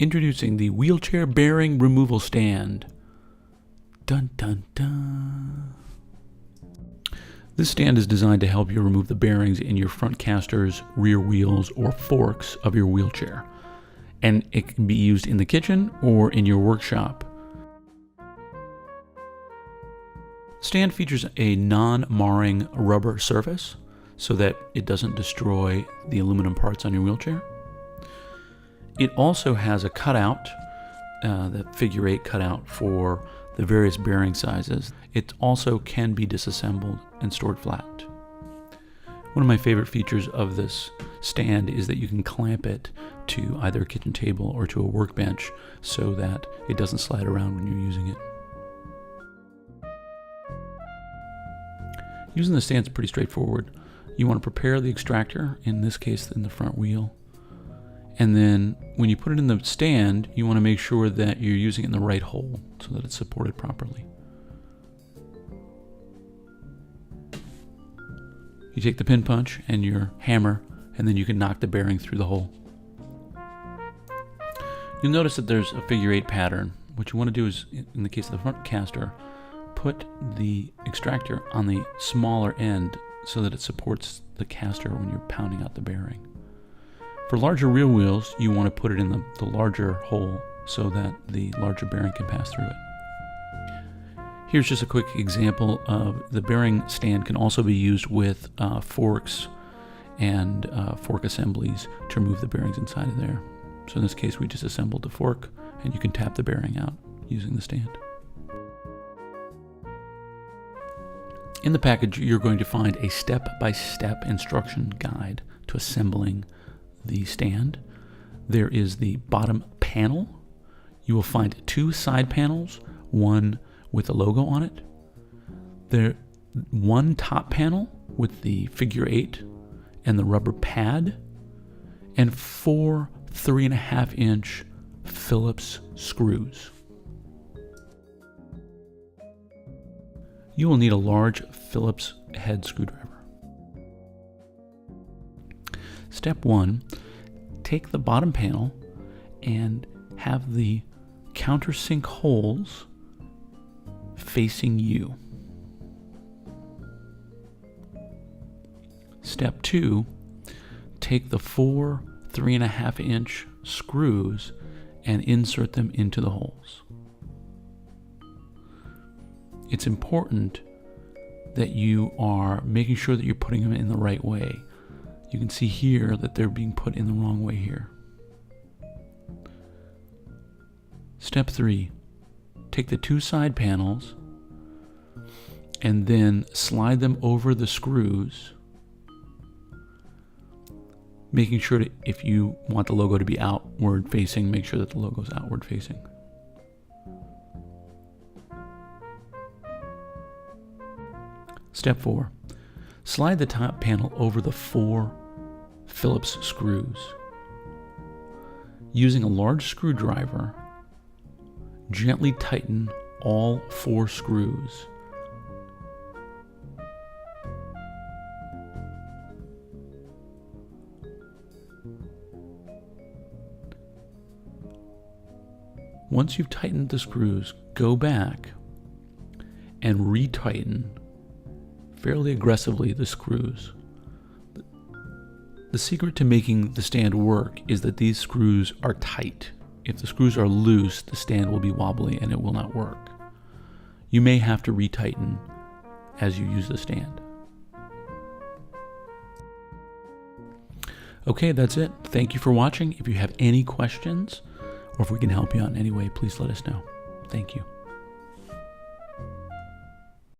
Introducing the wheelchair bearing removal stand. Dun dun dun. This stand is designed to help you remove the bearings in your front casters, rear wheels, or forks of your wheelchair. And it can be used in the kitchen or in your workshop. The stand features a non-marring rubber surface so that it doesn't destroy the aluminum parts on your wheelchair. It also has a cutout, the figure 8 cutout for the various bearing sizes. It also can be disassembled and stored flat. One of my favorite features of this stand is that you can clamp it to either a kitchen table or to a workbench so that it doesn't slide around when you're using it. Using the stand is pretty straightforward. You want to prepare the extractor, in this case in the front wheel. And then when you put it in the stand, you want to make sure that you're using it in the right hole so that it's supported properly. You take the pin punch and your hammer, and then you can knock the bearing through the hole. You'll notice that there's a figure 8 pattern. What you want to do is, in the case of the front caster, put the extractor on the smaller end so that it supports the caster when you're pounding out the bearing. For larger rear wheels, you want to put it in the larger hole so that the larger bearing can pass through it. Here's just a quick example of the bearing stand can also be used with forks and fork assemblies to remove the bearings inside of there. So in this case, we just assembled the fork, and you can tap the bearing out using the stand. In the package, you're going to find a step-by-step instruction guide to assembling the stand. There is the bottom panel. You will find 2 side panels, one with a logo on it. There, one top panel with the figure 8 and the rubber pad, and 4 3.5-inch Phillips screws. You will need a large Phillips head screwdriver. Step 1, take the bottom panel and have the countersink holes facing you. Step 2, take the 4 3.5-inch screws and insert them into the holes. It's important that you are making sure that you're putting them in the right way. You can see here that they're being put in the wrong way here. Step 3, take the 2 side panels and then slide them over the screws, making sure that if you want the logo to be outward facing, make sure that the logo is outward facing. Step 4, slide the top panel over the 4 Phillips screws. Using a large screwdriver, gently tighten all 4 screws. Once you've tightened the screws, go back and retighten fairly aggressively the screws. The secret to making the stand work is that these screws are tight. If the screws are loose, the stand will be wobbly and it will not work. You may have to retighten as you use the stand. Okay, that's it. Thank you for watching. If you have any questions or if we can help you out in any way, please let us know. Thank you.